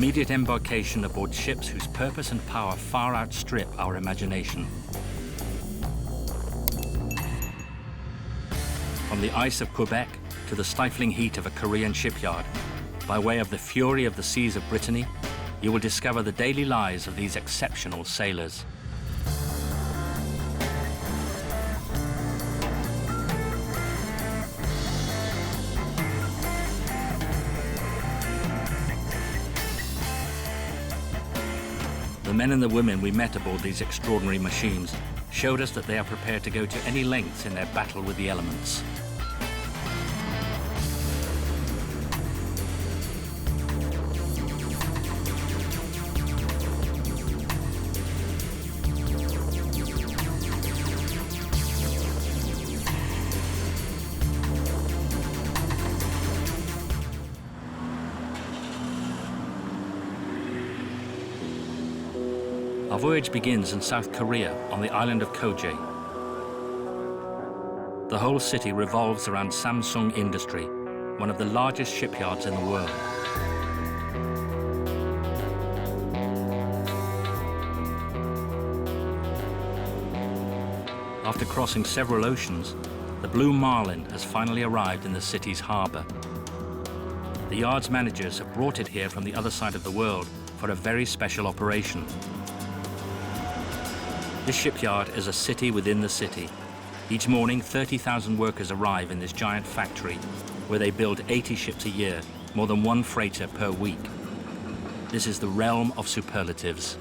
immediate embarkation aboard ships whose purpose and power far outstrip our imagination. From the ice of Quebec to the stifling heat of a Korean shipyard, by way of the fury of the seas of Brittany, you will discover the daily lives of these exceptional sailors. The men and the women we met aboard these extraordinary machines showed us that they are prepared to go to any lengths in their battle with the elements. Our voyage begins in South Korea on the island of Koje. The whole city revolves around Samsung Industry, one of the largest shipyards in the world. After crossing several oceans, the Blue Marlin has finally arrived in the city's harbor. The yard's managers have brought it here from the other side of the world for a very special operation. This shipyard is a city within the city. Each morning, 30,000 workers arrive in this giant factory, where they build 80 ships a year, more than one freighter per week. This is the realm of superlatives.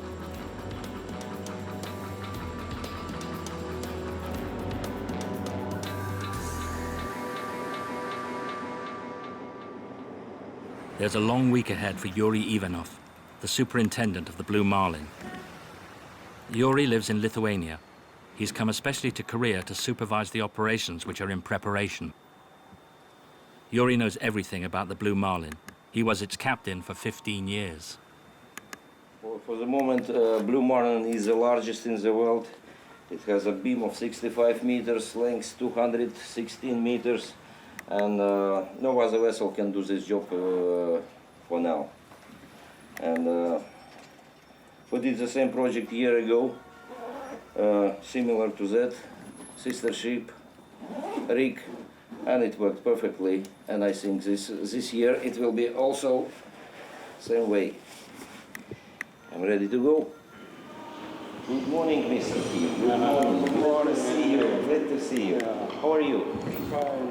There's a long week ahead for Yuri Ivanov, the superintendent of the Blue Marlin. Yuri lives in Lithuania. He's come especially to Korea to supervise the operations which are in preparation. Yuri knows everything about the Blue Marlin. He was its captain for 15 years. Well, for the moment, Blue Marlin is the largest in the world. It has a beam of 65 meters, length 216 meters, and no other vessel can do this job for now. And we did the same project a year ago, similar to that, sister ship, rig, and it worked perfectly. And I think this year it will be also same way. I'm ready to go. Good morning, Mr. Kim. Good morning. Glad to see you. Glad to see you. How are you? Fine.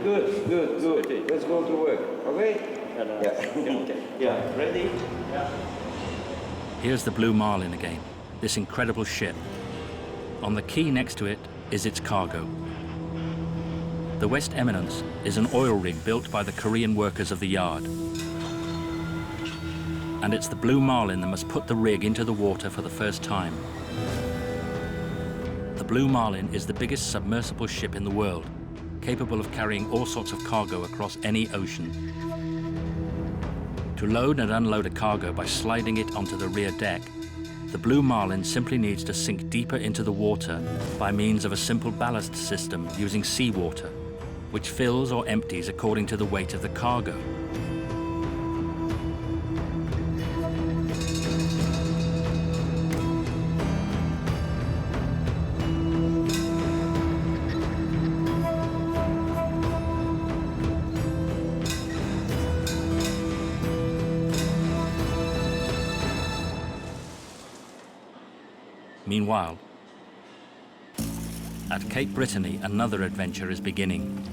Good. Let's go to work. Okay? Yeah. Yeah. Ready? Yeah. Here's the Blue Marlin again, this incredible ship. On the quay next to it is its cargo. The West Eminence is an oil rig built by the Korean workers of the yard. And it's the Blue Marlin that must put the rig into the water for the first time. The Blue Marlin is the biggest submersible ship in the world, capable of carrying all sorts of cargo across any ocean. To load and unload a cargo by sliding it onto the rear deck, the Blue Marlin simply needs to sink deeper into the water by means of a simple ballast system using seawater, which fills or empties according to the weight of the cargo. Meanwhile, at Cape Brittany, another adventure is beginning.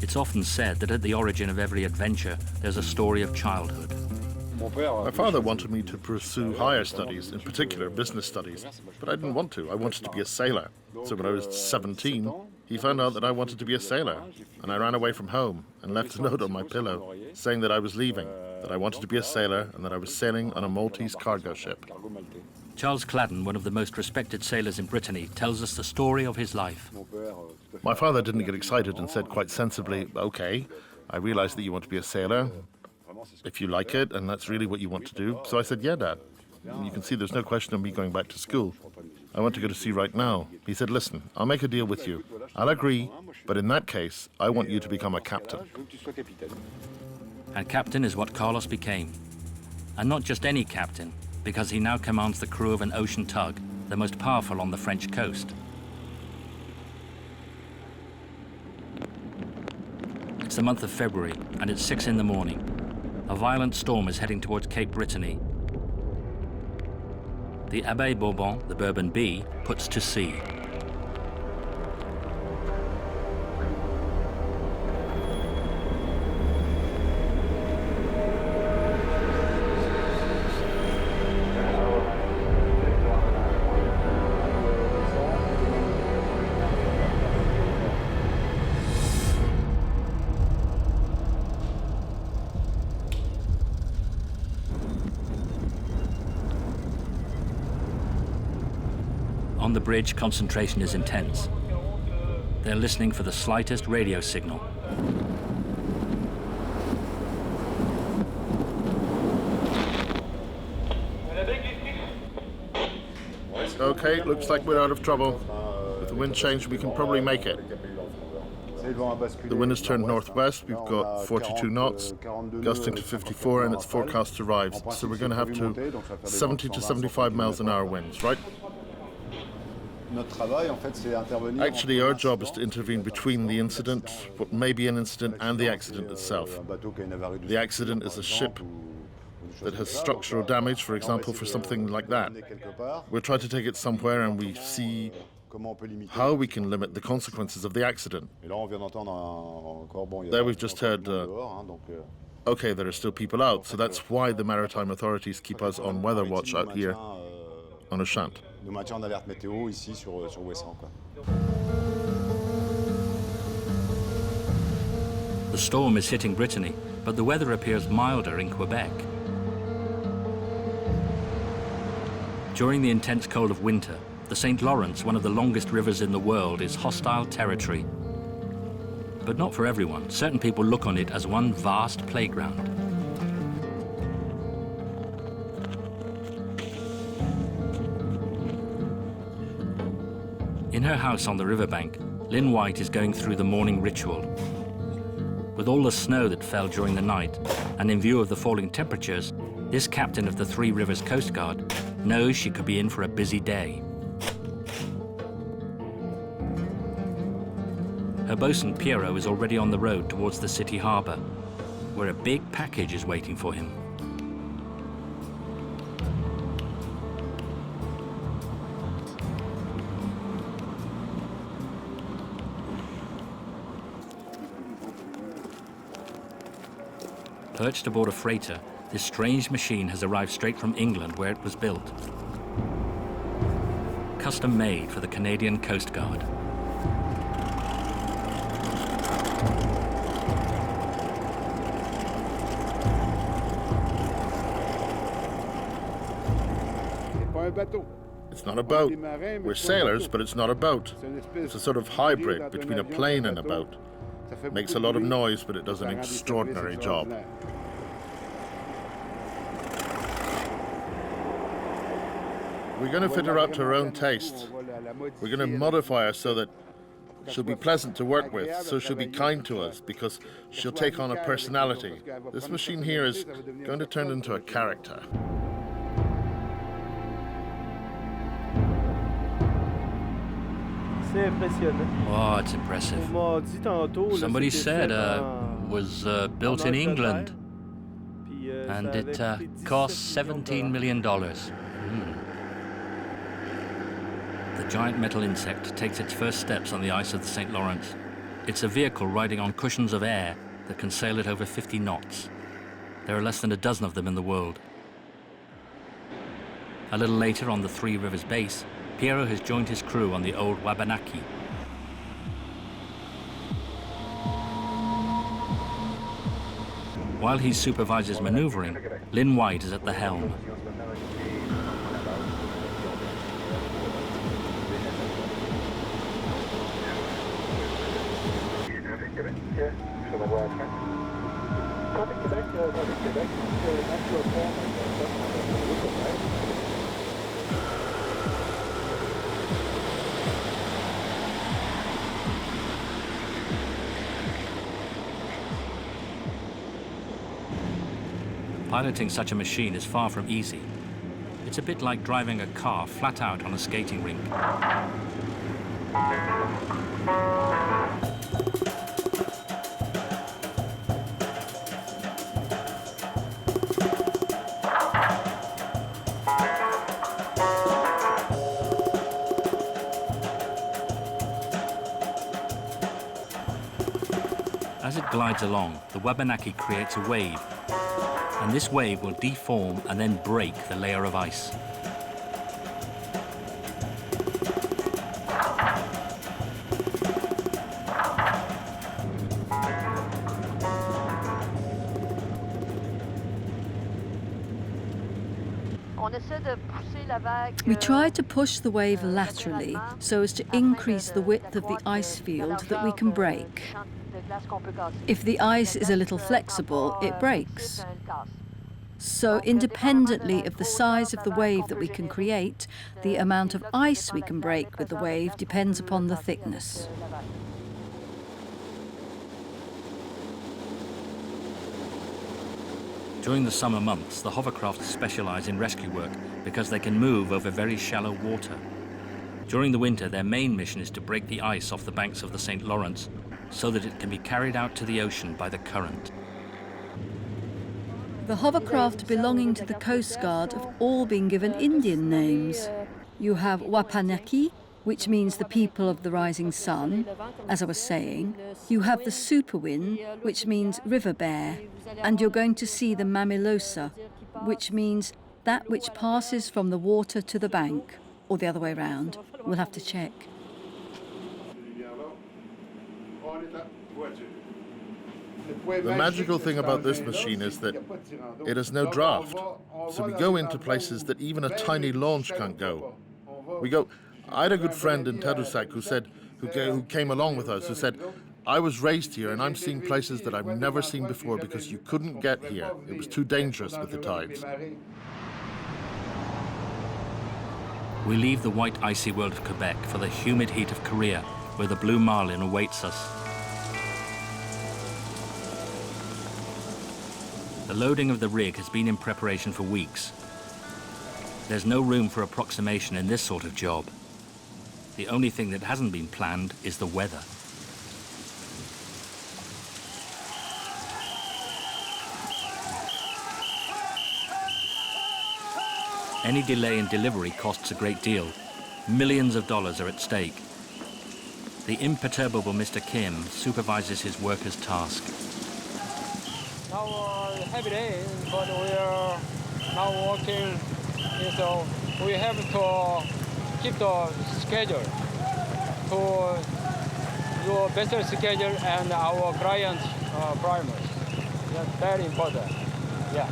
It's often said that at the origin of every adventure, there's a story of childhood. My father wanted me to pursue higher studies, in particular business studies, but I didn't want to. I wanted to be a sailor. So when I was 17, he found out that I wanted to be a sailor, and I ran away from home and left a note on my pillow saying that I was leaving, that I wanted to be a sailor, and that I was sailing on a Maltese cargo ship. Charles Cladden, one of the most respected sailors in Brittany, tells us the story of his life. My father didn't get excited and said quite sensibly, "Okay, I realize that you want to be a sailor. if you like it and that's really what you want to do. So I said, yeah, Dad. You can see there's no question of me going back to school. I want to go to sea right now. He said, listen, I'll make a deal with you. I'll agree, but in that case, I want you to become a captain. And captain is what Carlos became. And not just any captain, because he now commands the crew of an ocean tug, the most powerful on the French coast. It's the month of February, and it's 6 in the morning. A violent storm is heading towards Cape Brittany. The Abeille Bourbon, the Bourbon Bee, puts to sea. On the bridge, concentration is intense. They're listening for the slightest radio signal. Okay, looks like we're out of trouble. With the wind change, we can probably make it. The wind has turned northwest. We've got 42 knots, gusting to 54, and it's forecast to rise. So we're going to have to 70 to 75 miles an hour winds, right? Actually, our job is to intervene between the incident, what may be an incident, and the accident itself. The accident is a ship that has structural damage, for example, for something like that. We'll try to take it somewhere and we see how we can limit the consequences of the accident. There we've just heard, okay, there are still people out, so that's why the maritime authorities keep us on weather watch out here on Ushant. The storm is hitting Brittany, but the weather appears milder in Quebec. During the intense cold of winter, the Saint Laurence, one of the longest rivers in the world, is hostile territory. But not for everyone. Certain people look on it as one vast playground. In her house on the riverbank, Lynn White is going through the morning ritual. With all the snow that fell during the night, and in view of the falling temperatures, this captain of the Three Rivers Coast Guard knows she could be in for a busy day. Her bosun Piero is already on the road towards the city harbour, where a big package is waiting for him. Perched aboard a freighter, this strange machine has arrived straight from England, where it was built. Custom made for the Canadian Coastguard. It's not a boat. We're sailors, but it's not a boat. It's a sort of hybrid between a plane and a boat. Makes a lot of noise, but it does an extraordinary job. We're going to fit her out to her own taste. We're going to modify her so that she'll be pleasant to work with, so she'll be kind to us, because she'll take on a personality. This machine here is going to turn into a character. Oh, it's impressive. Somebody said was built in England, and it cost $17 million. The giant metal insect takes its first steps on the ice of the Saint Laurence. It's a vehicle riding on cushions of air that can sail at over 50 knots. There are less than a dozen of them in the world. A little later, on the Three Rivers base, Piero has joined his crew on the old Wabanaki. While he supervises maneuvering, Lynn White is at the helm. Piloting such a machine is far from easy. It's a bit like driving a car flat out on a skating rink. As it glides along, the Wabanaki creates a wave, and this wave will deform and then break the layer of ice. We try to push the wave laterally so as to increase the width of the ice field that we can break. If the ice is a little flexible, it breaks. So independently of the size of the wave that we can create, the amount of ice we can break with the wave depends upon the thickness. During the summer months, the hovercraft specialize in rescue work because they can move over very shallow water. During the winter, their main mission is to break the ice off the banks of the Saint Laurence so that it can be carried out to the ocean by the current. The hovercraft belonging to the Coast Guard have all been given Indian names. You have Wabanaki, which means the people of the rising sun, as I was saying. You have the Superwind, which means river bear. And you're going to see the Mamilosa, which means that which passes from the water to the bank, or the other way around. We'll have to check. The magical thing about this machine is that it has no draft. So we go into places that even a tiny launch can't go. I had a good friend in Tadoussac who came along with us, who said, I was raised here and I'm seeing places that I've never seen before because you couldn't get here. It was too dangerous with the tides. We leave the white icy world of Quebec for the humid heat of Korea, where the Blue Marlin awaits us. The loading of the rig has been in preparation for weeks. There's no room for approximation in this sort of job. The only thing that hasn't been planned is the weather. Any delay in delivery costs a great deal. Millions of dollars are at stake. The imperturbable Mr. Kim supervises his workers' task. Now heavy day, but we are now working, so we have to keep the schedule to do better schedule and our clients' primers. That's very important. Yeah.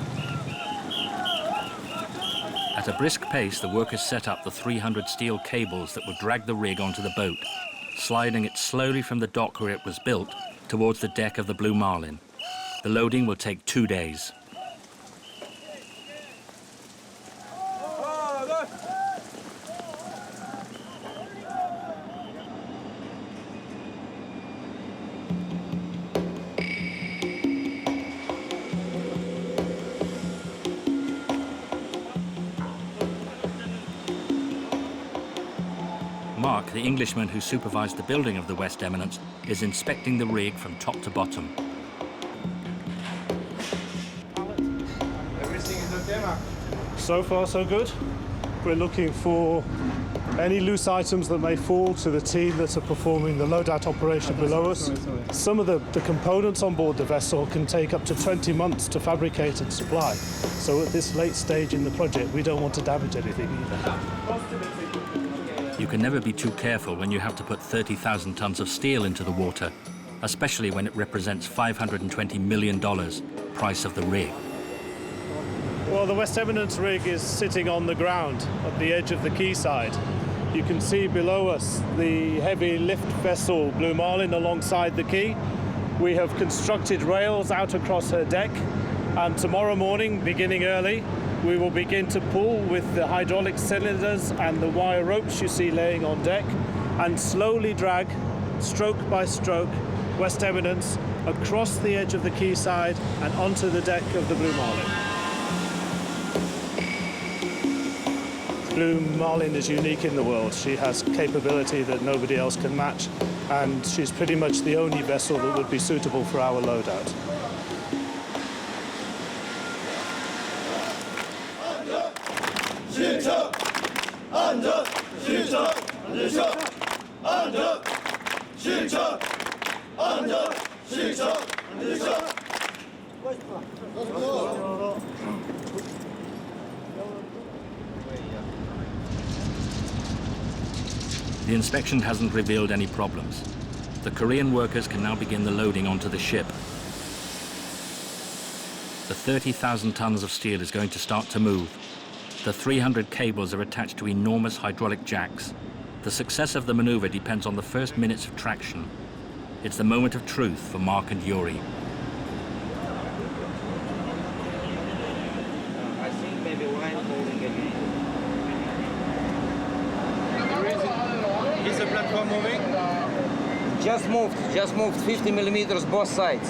At a brisk pace, the workers set up the 300 steel cables that would drag the rig onto the boat, sliding it slowly from the dock where it was built towards the deck of the Blue Marlin. The loading will take 2 days. Mark, the Englishman who supervised the building of the West Eminence, is inspecting the rig from top to bottom. Everything is okay, Mark? So far, so good. We're looking for any loose items that may fall to the team that are performing the loadout operation below us. Some of the components on board the vessel can take up to 20 months to fabricate and supply. So at this late stage in the project, we don't want to damage anything either. You can never be too careful when you have to put 30,000 tons of steel into the water, especially when it represents $520 million, price of the rig. Well, the West Eminence rig is sitting on the ground at the edge of the quayside. You can see below us the heavy lift vessel Blue Marlin alongside the quay. We have constructed rails out across her deck, and tomorrow morning, beginning early, we will begin to pull with the hydraulic cylinders and the wire ropes you see laying on deck, and slowly drag, stroke by stroke, West Eminence across the edge of the quayside and onto the deck of the Blue Marlin. Blue Marlin is unique in the world. She has capability that nobody else can match, and she's pretty much the only vessel that would be suitable for our loadout. The inspection hasn't revealed any problems. The Korean workers can now begin the loading onto the ship. The 30,000 tons of steel is going to start to move. The 300 cables are attached to enormous hydraulic jacks. The success of the maneuver depends on the first minutes of traction. It's the moment of truth for Mark and Yuri. I think maybe line holding again. Is the platform moving? Just moved 50 millimeters both sides.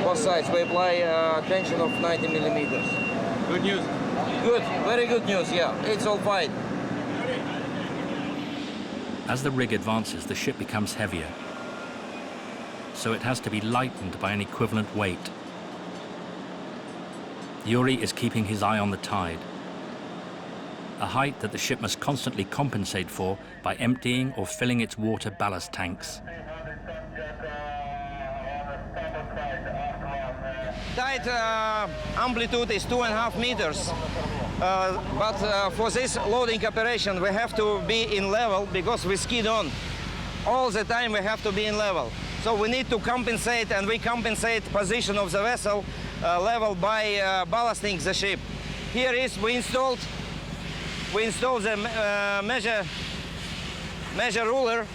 Both sides. We apply tension of 90 millimeters. Good news. Good, very good news, yeah. It's all fine. As the rig advances, the ship becomes heavier. So it has to be lightened by an equivalent weight. Yuri is keeping his eye on the tide, a height that the ship must constantly compensate for by emptying or filling its water ballast tanks. Tide amplitude is 2.5 meters. But for this loading operation, we have to be in level because we skid on. All the time we have to be in level. So we need to compensate, and we compensate position of the vessel level by ballasting the ship. Here is we installed the measure ruler,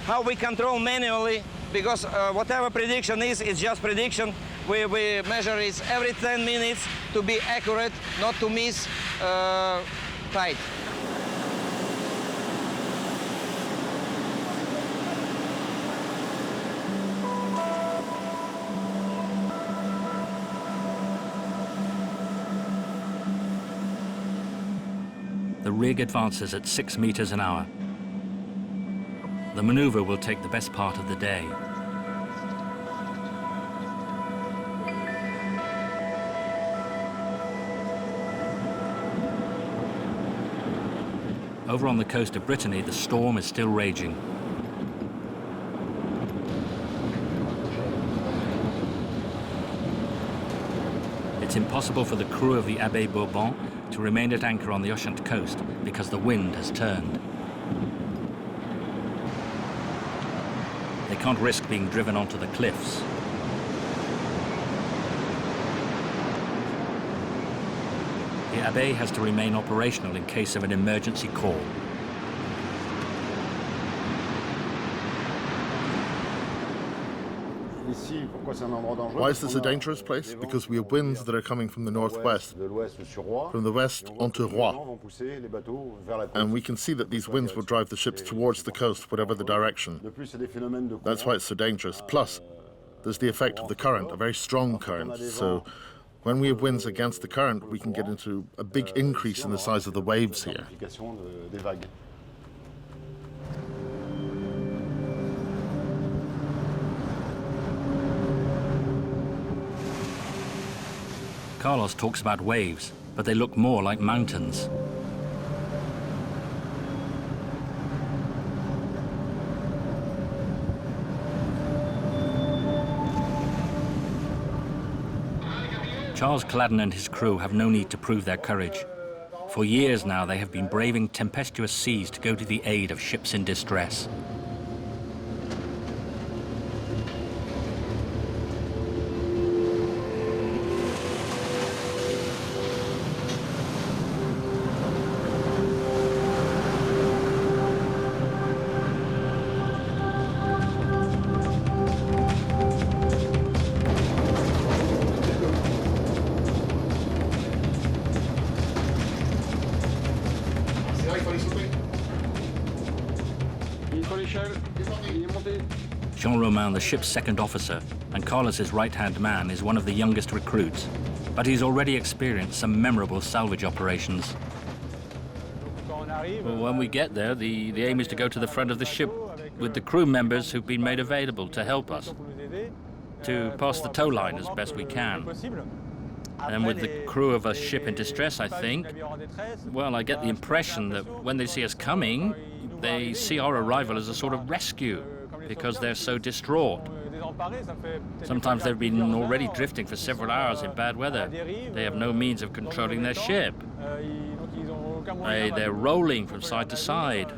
how we control manually, because whatever prediction is, it's just prediction. We measure it every 10 minutes to be accurate, not to miss tide. The rig advances at 6 meters an hour. The maneuver will take the best part of the day. Over on the coast of Brittany, the storm is still raging. It's impossible for the crew of the Abeille Bourbon to remain at anchor on the Ushant coast because the wind has turned. They can't risk being driven onto the cliffs. The Abeille has to remain operational in case of an emergency call. Why is this a dangerous place? Because we have winds that are coming from the northwest, from the west onto Rouen. And we can see that these winds will drive the ships towards the coast, whatever the direction. That's why it's so dangerous. Plus, there's the effect of the current, a very strong current. So when we have winds against the current, we can get into a big increase in the size of the waves here. Carlos talks about waves, but they look more like mountains. Charles Cladden and his crew have no need to prove their courage. For years now, they have been braving tempestuous seas to go to the aid of ships in distress. Jean-Romain, the ship's second officer, and Carlos's right-hand man, is one of the youngest recruits, but he's already experienced some memorable salvage operations. Well, when we get there, the aim is to go to the front of the ship with the crew members who've been made available to help us, to pass the tow line as best we can. And with the crew of a ship in distress, I think, well, I get the impression that when they see us coming, they see our arrival as a sort of rescue, because they're so distraught. Sometimes they've been already drifting for several hours in bad weather. They have no means of controlling their ship. They're rolling from side to side.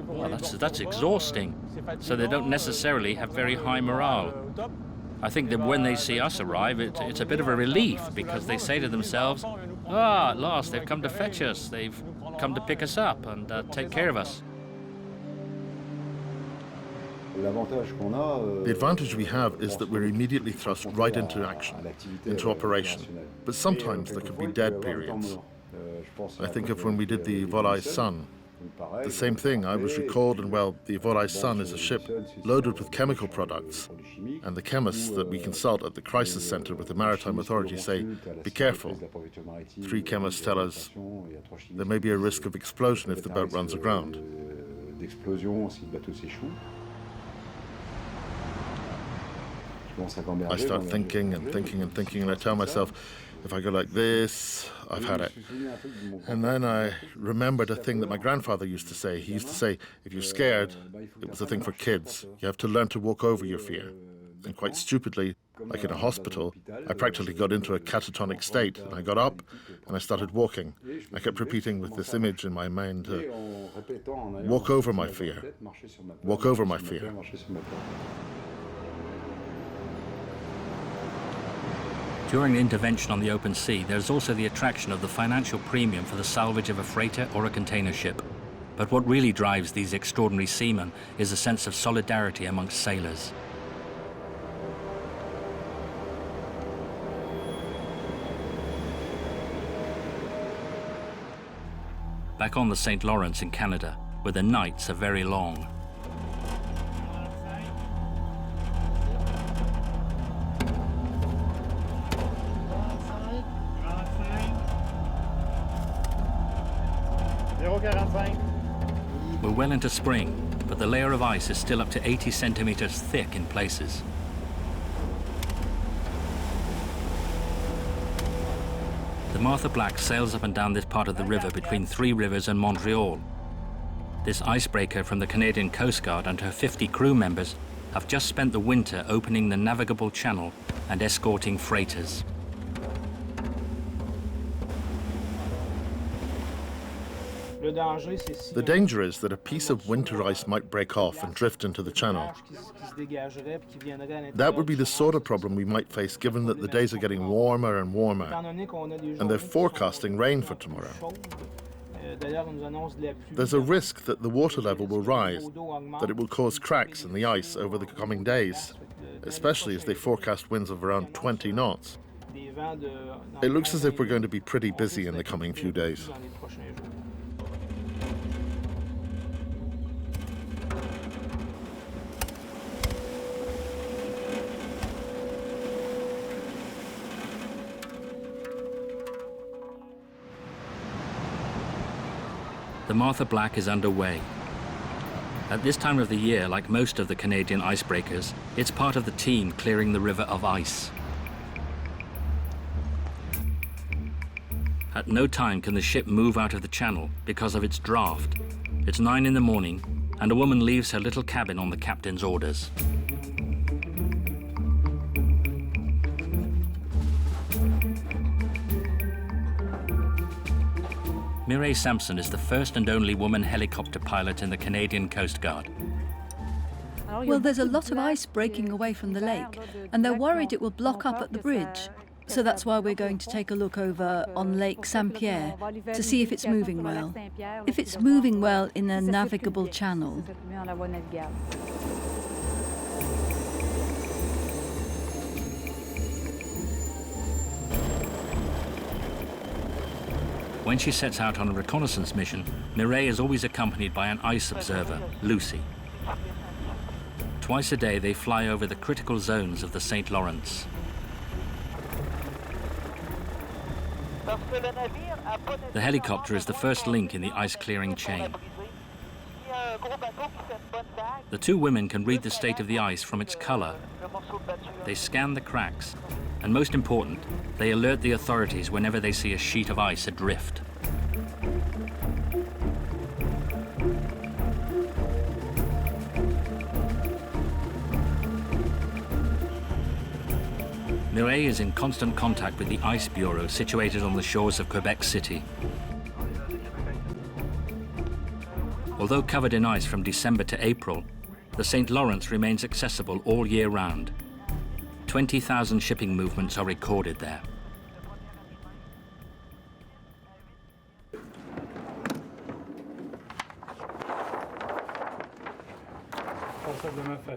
Well, that's exhausting. So they don't necessarily have very high morale. I think that when they see us arrive, it's a bit of a relief, because they say to themselves, at last, they've come to fetch us. They've come to pick us up and take care of us. The advantage we have is that we're immediately thrust right into action, into operation. But sometimes there could be dead periods. I think of when we did the Volaille Sun. The same thing, I was recalled, and well, the Volaille Sun is a ship loaded with chemical products. And the chemists that we consult at the crisis center with the maritime authority say, be careful. 3 chemists tell us there may be a risk of explosion if the boat runs aground. I start thinking and thinking and thinking, and I tell myself, if I go like this, I've had it. And then I remembered a thing that my grandfather used to say. He used to say, if you're scared, it was a thing for kids. You have to learn to walk over your fear. And quite stupidly, like in a hospital, I practically got into a catatonic state. And I got up and I started walking. I kept repeating with this image in my mind, walk over my fear. Walk over my fear. During an intervention on the open sea, there's also the attraction of the financial premium for the salvage of a freighter or a container ship. But what really drives these extraordinary seamen is a sense of solidarity amongst sailors. Back on the Saint Laurence in Canada, where the nights are very long. We're well into spring, but the layer of ice is still up to 80 centimeters thick in places. The Martha Black sails up and down this part of the river between Three Rivers and Montreal. This icebreaker from the Canadian Coastguard and her 50 crew members have just spent the winter opening the navigable channel and escorting freighters. The danger is that a piece of winter ice might break off and drift into the channel. That would be the sort of problem we might face, given that the days are getting warmer and warmer, and they're forecasting rain for tomorrow. There's a risk that the water level will rise, that it will cause cracks in the ice over the coming days, especially as they forecast winds of around 20 knots. It looks as if we're going to be pretty busy in the coming few days. The Martha Black is underway. At this time of the year, like most of the Canadian icebreakers, it's part of the team clearing the river of ice. At no time can the ship move out of the channel because of its draft. It's 9 in the morning, and a woman leaves her little cabin on the captain's orders. Mireille Sampson is the first and only woman helicopter pilot in the Canadian Coastguard. Well, there's a lot of ice breaking away from the lake, and they're worried it will block up at the bridge. So that's why we're going to take a look over on Lake Saint-Pierre to see if it's moving well. If it's moving well in a navigable channel. When she sets out on a reconnaissance mission, Mireille is always accompanied by an ice observer, Lucy. Twice a day, they fly over the critical zones of the Saint Laurence. The helicopter is the first link in the ice-clearing chain. The two women can read the state of the ice from its color. They scan the cracks, and most important, they alert the authorities whenever they see a sheet of ice adrift. Mireille is in constant contact with the Ice Bureau situated on the shores of Quebec City. Although covered in ice from December to April, the Saint Laurence remains accessible all year round. 20,000 shipping movements are recorded there.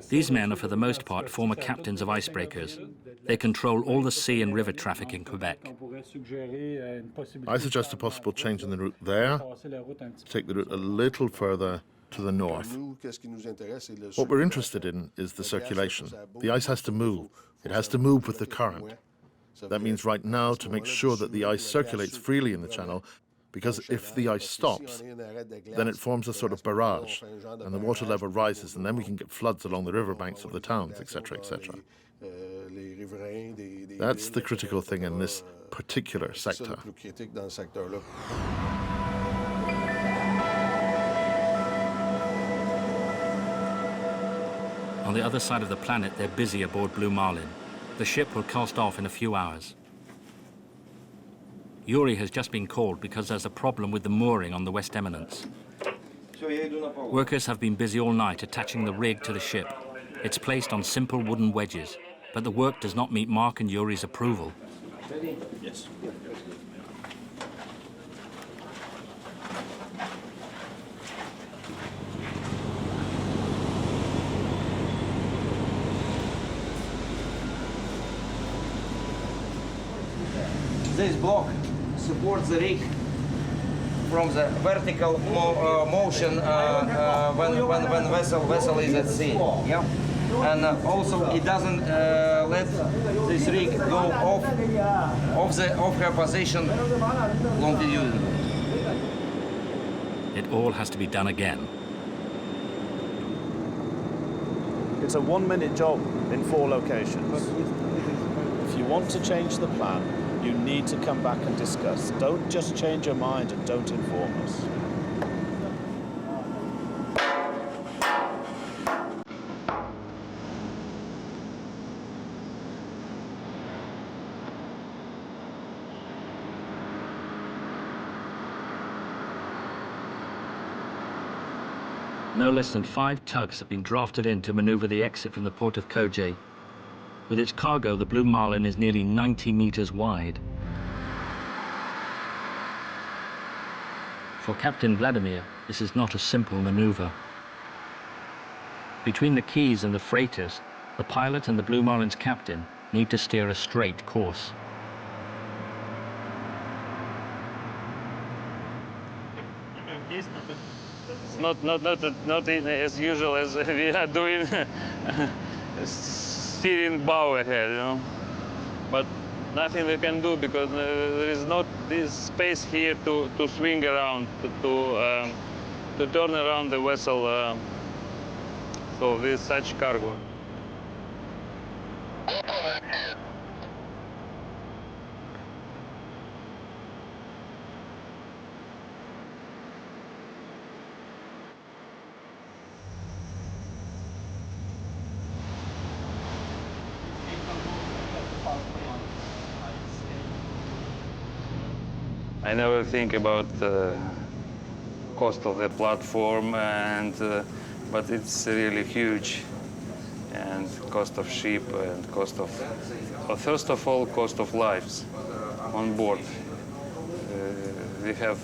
These men are for the most part former captains of icebreakers. They control all the sea and river traffic in Quebec. I suggest a possible change in the route there, to take the route a little further to the north. What we're interested in is the circulation. The ice has to move. It has to move with the current. That means right now to make sure that the ice circulates freely in the channel, because if the ice stops, then it forms a sort of barrage, and the water level rises, and then we can get floods along the riverbanks of the towns, etc., etc. That's the critical thing in this particular sector. On the other side of the planet, they're busy aboard Blue Marlin. The ship will cast off in a few hours. Yuri has just been called because there's a problem with the mooring on the west eminence. Workers have been busy all night attaching the rig to the ship. It's placed on simple wooden wedges, but the work does not meet Mark and Yuri's approval. Yes. This block supports the rig from the vertical motion when vessel is at sea. Yeah, and also it doesn't let this rig go off her position longitudinally. It all has to be done again. It's a 1-minute job in 4 locations. If you want to change the plan, you need to come back and discuss. Don't just change your mind and don't inform us. No less than 5 tugs have been drafted in to maneuver the exit from the port of Kojay. With its cargo, the Blue Marlin is nearly 90 meters wide. For Captain Vladimir, this is not a simple maneuver. Between the quays and the freighters, the pilot and the Blue Marlin's captain need to steer a straight course. It's not as usual as we are doing. Steering bow ahead, you know, but nothing we can do because there is not this space here to swing around, to turn around the vessel. So with such cargo. I never think about the cost of the platform, but it's really huge, and cost of ship and cost of, first of all, cost of lives on board. We have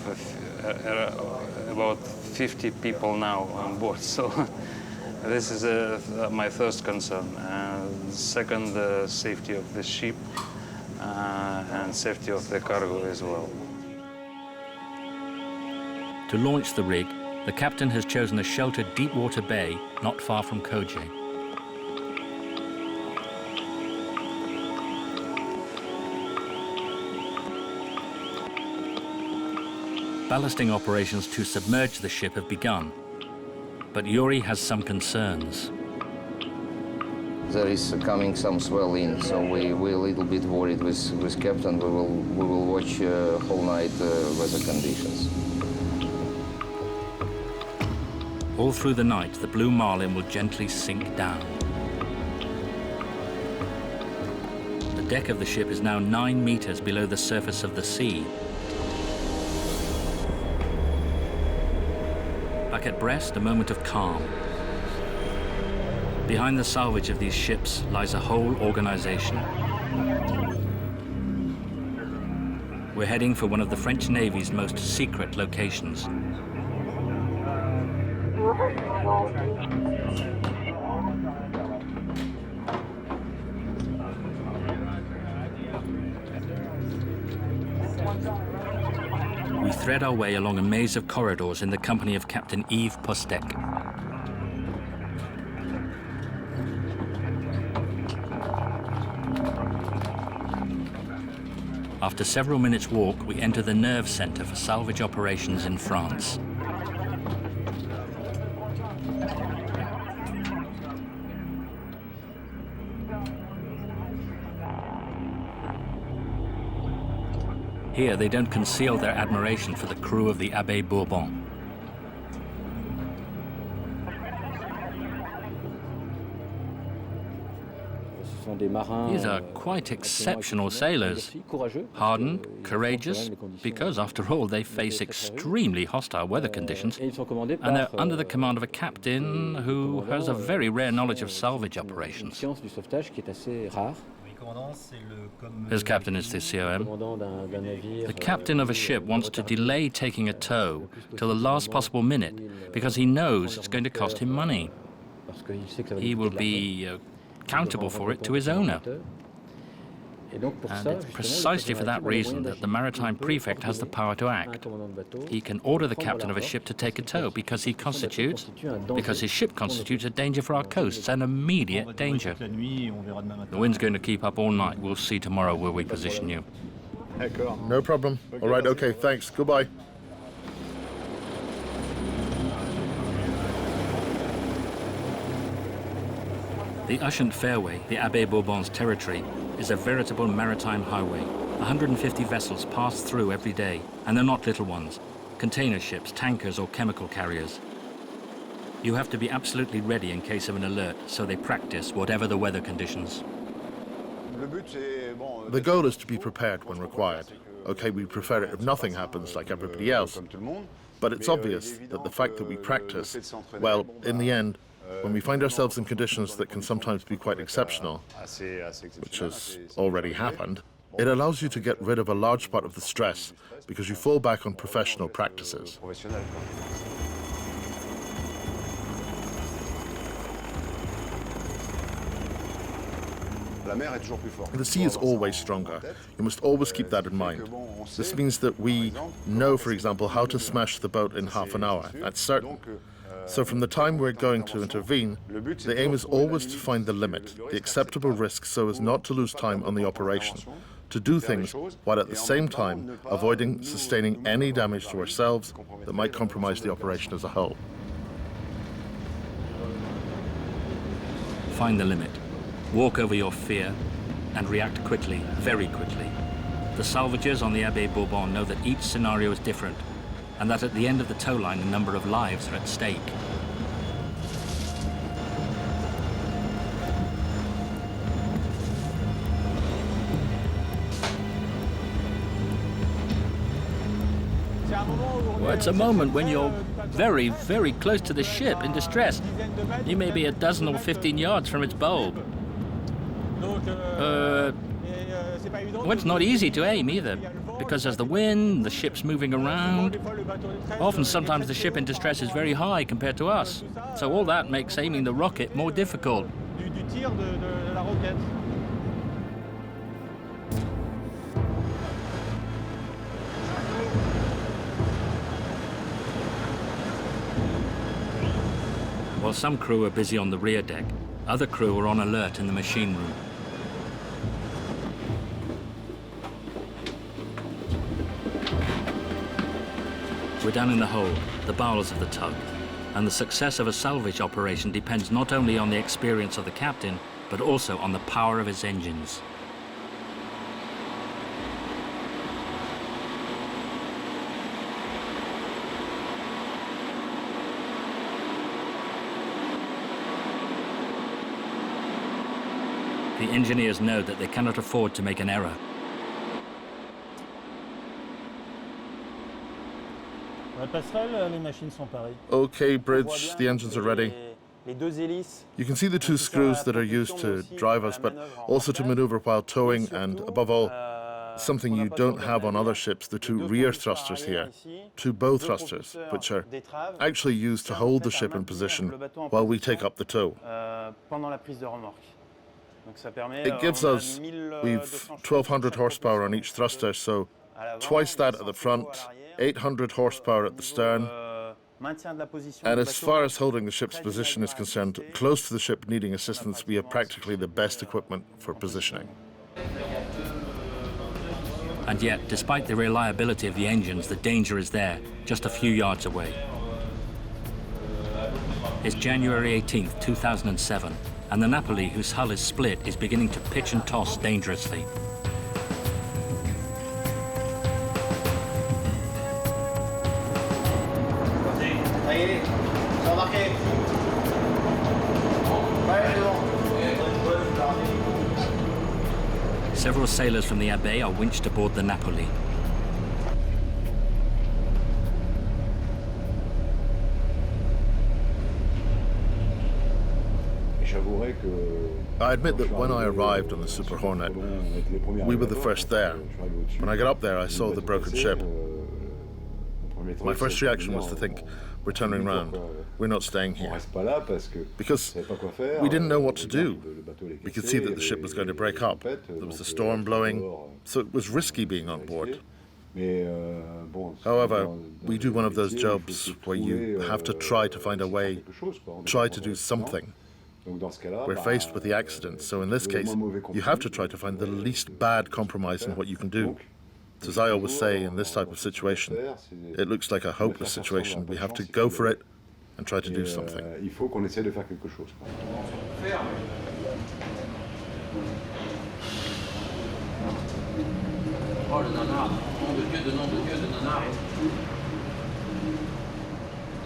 about 50 people now on board, so this is my first concern. Second, the safety of the ship and safety of the cargo as well. To launch the rig, The captain has chosen a sheltered deep water bay not far from Koje. Ballasting operations to submerge the ship have begun, but Yuri has some concerns. There is coming some swell in, so we're a little bit worried with captain. We will watch whole night weather conditions. All through the night, the Blue Marlin will gently sink down. The deck of the ship is now 9 meters below the surface of the sea. Back at Brest, a moment of calm. Behind the salvage of these ships lies a whole organization. We're heading for one of the French Navy's most secret locations. We thread our way along a maze of corridors in the company of Captain Yves Postek. After several minutes' walk, we enter the nerve center for salvage operations in France. Here, they don't conceal their admiration for the crew of the Abeille Bourbon. These are quite exceptional sailors, hardened, courageous, because after all they face extremely hostile weather conditions, and they're under the command of a captain who has a very rare knowledge of salvage operations. His captain is the COM. The captain of a ship wants to delay taking a tow till the last possible minute because he knows it's going to cost him money. He will be accountable for it to his owner. And it's precisely for that reason that the maritime prefect has the power to act. He can order the captain of a ship to take a tow because his ship constitutes a danger for our coasts, an immediate danger. The wind's going to keep up all night. We'll see tomorrow where we position you. No problem. All right, okay, thanks. Goodbye. The Ushant fairway, the Abeille Bourbon's territory, is a veritable maritime highway. 150 vessels pass through every day, and they're not little ones. Container ships, tankers, or chemical carriers. You have to be absolutely ready in case of an alert, so they practice whatever the weather conditions. The goal is to be prepared when required. Okay, we prefer it if nothing happens like everybody else. But it's obvious that the fact that we practice, well, in the end, when we find ourselves in conditions that can sometimes be quite exceptional, which has already happened, it allows you to get rid of a large part of the stress because you fall back on professional practices. The sea is always stronger. You must always keep that in mind. This means that we know, for example, how to smash the boat in half an hour. That's certain. So from the time we're going to intervene, the aim is always to find the limit, the acceptable risk, so as not to lose time on the operation, to do things while at the same time avoiding sustaining any damage to ourselves that might compromise the operation as a whole. Find the limit. Walk over your fear and react quickly, very quickly. The salvagers on the Abeille Bourbon know that each scenario is different, and that at the end of the tow line, a number of lives are at stake. Well, it's a moment when you're very, very close to the ship in distress. You may be a dozen or 15 yards from its bulb. Well, it's not easy to aim either, because there's the wind, the ship's moving around. Sometimes the ship in distress is very high compared to us. So all that makes aiming the rocket more difficult. While some crew are busy on the rear deck, other crew are on alert in the machine room. We're down in the hold, the bowels of the tug, and the success of a salvage operation depends not only on the experience of the captain, but also on the power of his engines. The engineers know that they cannot afford to make an error. Okay, bridge, the engines are ready. You can see the two screws that are used to drive us, but also to maneuver while towing, and above all, something you don't have on other ships, the two rear thrusters here, two bow thrusters, which are actually used to hold the ship in position while we take up the tow. It gives us, we've 1,200 horsepower on each thruster, so twice that at the front, 800 horsepower at the stern. And as far as holding the ship's position is concerned, close to the ship needing assistance, we have practically the best equipment for positioning. And yet, despite the reliability of the engines, the danger is there, just a few yards away. It's January 18th, 2007, and the Napoli, whose hull is split, is beginning to pitch and toss dangerously. Several sailors from the Abeille are winched aboard the Napoli. I admit that when I arrived on the Super Hornet, we were the first there. When I got up there, I saw the broken ship. My first reaction was to think, we're turning around, we're not staying here. Because we didn't know what to do. We could see that the ship was going to break up. There was a storm blowing, so it was risky being on board. However, we do one of those jobs where you have to try to find a way, try to do something. We're faced with the accident, so in this case, you have to try to find the least bad compromise in what you can do. As I always say, in this type of situation, it looks like a hopeless situation. We have to go for it and try to do something.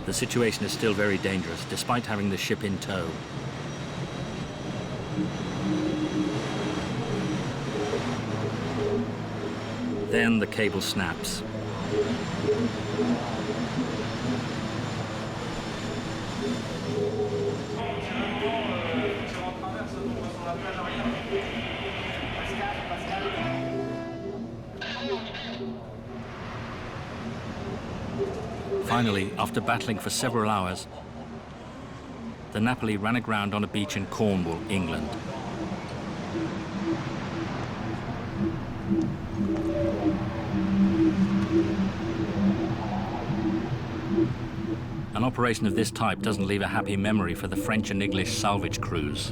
The situation is still very dangerous, despite having the ship in tow. Then the cable snaps. Finally, after battling for several hours, the Napoli ran aground on a beach in Cornwall, England. An operation of this type doesn't leave a happy memory for the French and English salvage crews.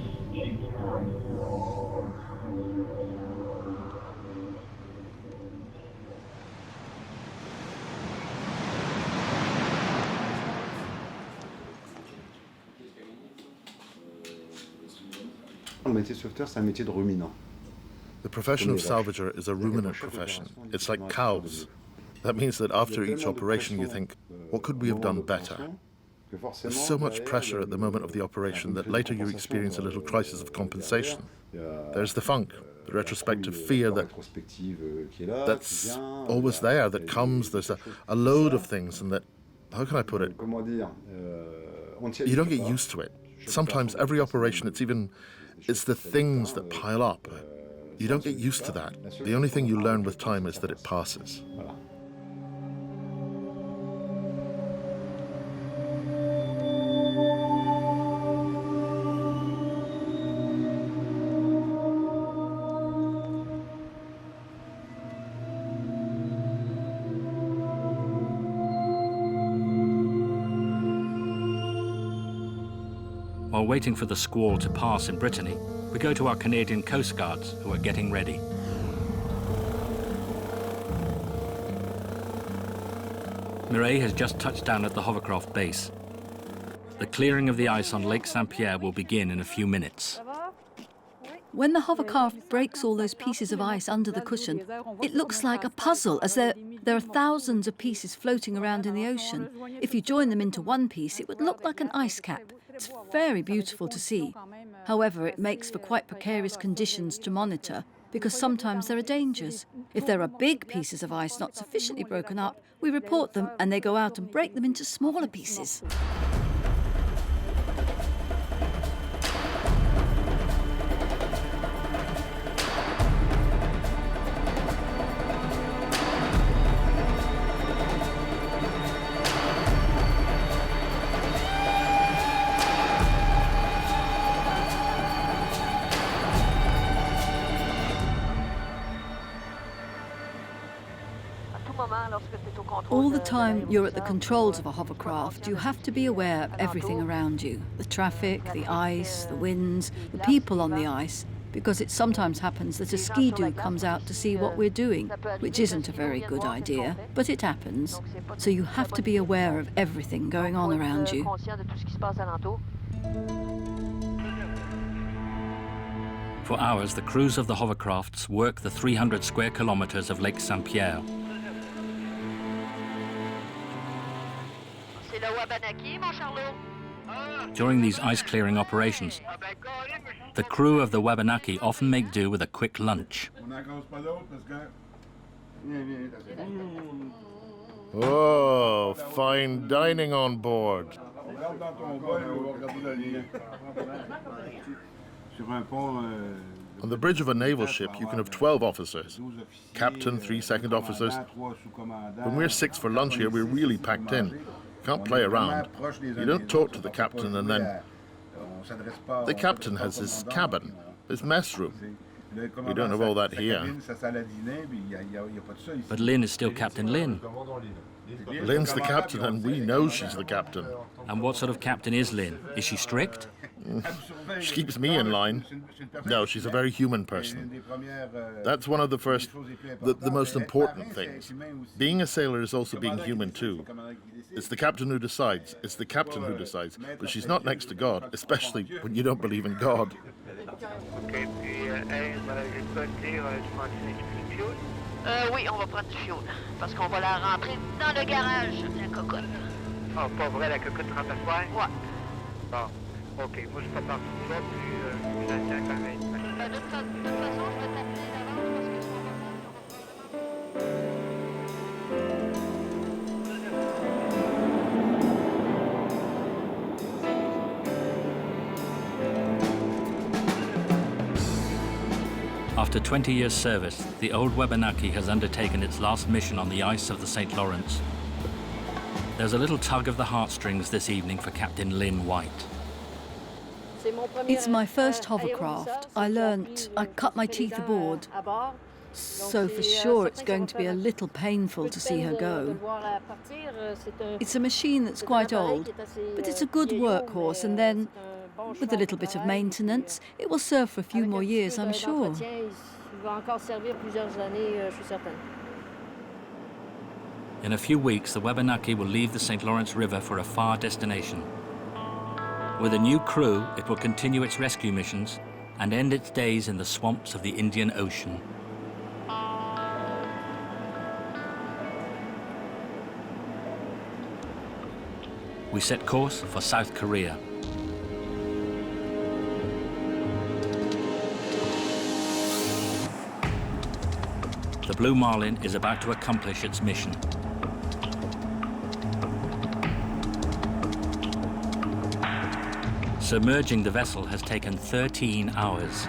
The profession of salvager is a ruminant profession. It's like cows. That means that after each operation you think, what could we have done better? There's so much pressure at the moment of the operation that later you experience a little crisis of compensation. There's the funk, the retrospective fear that's always there, that comes. There's a load of things, and that, how can I put it? You don't get used to it. Sometimes every operation, it's the things that pile up. You don't get used to that. The only thing you learn with time is that it passes. While waiting for the squall to pass in Brittany, we go to our Canadian Coastguards, who are getting ready. Mireille has just touched down at the hovercraft base. The clearing of the ice on Lake Saint-Pierre will begin in a few minutes. When the hovercraft breaks all those pieces of ice under the cushion, it looks like a puzzle, as there are thousands of pieces floating around in the ocean. If you join them into one piece, it would look like an ice cap. It's very beautiful to see. However, it makes for quite precarious conditions to monitor, because sometimes there are dangers. If there are big pieces of ice not sufficiently broken up, we report them and they go out and break them into smaller pieces. All the time you're at the controls of a hovercraft, you have to be aware of everything around you. The traffic, the ice, the winds, the people on the ice, because it sometimes happens that a ski-doo comes out to see what we're doing, which isn't a very good idea, but it happens. So you have to be aware of everything going on around you. For hours, the crews of the hovercrafts work the 300 square kilometers of Lake Saint-Pierre. During these ice-clearing operations, the crew of the Wabanaki often make do with a quick lunch. Oh, fine dining on board. On the bridge of a naval ship, you can have 12 officers. Captain, 3 second officers. When we're 6 for lunch here, we're really packed in. Can't play around. You don't talk to the captain and then... The captain has his cabin, his mess room. We don't have all that here. But Lynn is still Captain Lynn. Lynn's the captain and we know she's the captain. And what sort of captain is Lynn? Is she strict? She keeps me in line. No, she's a very human person. That's one of the most important things. Being a sailor is also being human too. It's the captain who decides. It's the captain who decides. But she's not next to God, especially when you don't believe in God. Oui, on va prendre du fuel, parce qu'on va la rentrer dans le garage, la cocotte. Ah, pas vrai, la cocotte rentre à quoi? Ouais. Bon, OK. Moi, je suis pas parti de ça, puis je la tiens quand même. De toute façon, je vais t'appeler d'avance After 20 years' service, the old Wabanaki has undertaken its last mission on the ice of the Saint Laurence. There's a little tug of the heartstrings this evening for Captain Lynn White. It's my first hovercraft. I cut my teeth aboard. So for sure it's going to be a little painful to see her go. It's a machine that's quite old, but it's a good workhorse, and then, with a little bit of maintenance, it will serve for a few more years, I'm sure. In a few weeks, the Wabanaki will leave the St. Lawrence River for a far destination. With a new crew, it will continue its rescue missions and end its days in the swamps of the Indian Ocean. We set course for South Korea. The Blue Marlin is about to accomplish its mission. Submerging the vessel has taken 13 hours.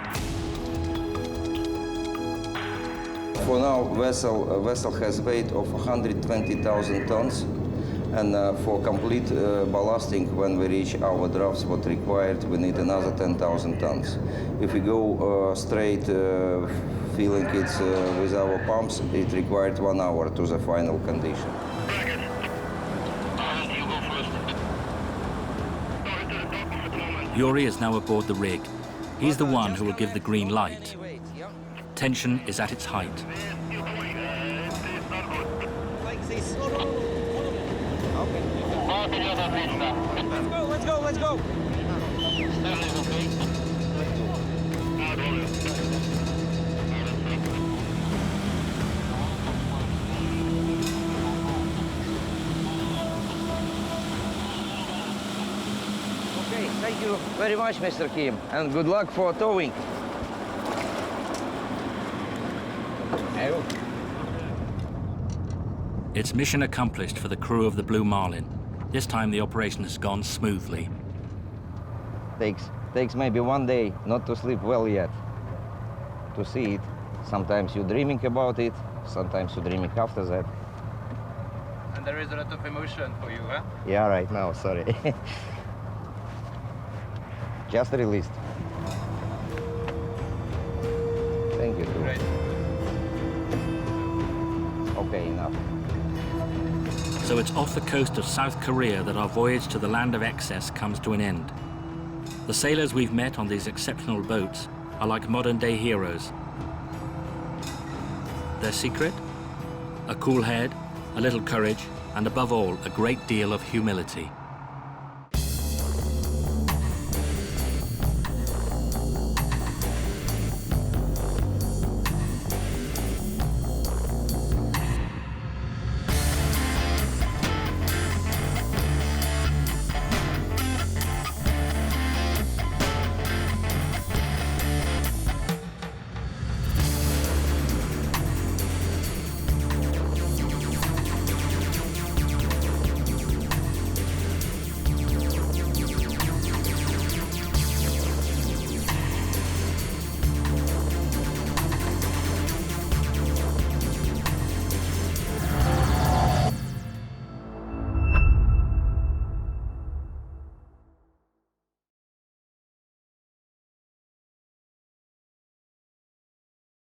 For now, vessel has weight of 120,000 tons, and for complete ballasting, when we reach our drafts, what required, we need another 10,000 tons. If we go straight, filling it with our pumps, it required 1 hour to the final condition. Yuri is now aboard the rig. He's the one who will give the green light. Tension is at its height. Let's go, let's go. Okay, thank you very much, Mr. Kim, and good luck for towing. It's mission accomplished for the crew of the Blue Marlin. This time the operation has gone smoothly. Takes maybe one day not to sleep well yet, to see it. Sometimes you're dreaming about it, sometimes you're dreaming after that. And there is a lot of emotion for you, huh? Yeah, right now, sorry. Just released. Thank you, too. Great. Okay, enough. So it's off the coast of South Korea that our voyage to the land of excess comes to an end. The sailors we've met on these exceptional boats are like modern-day heroes. Their secret? A cool head, a little courage, and above all, a great deal of humility.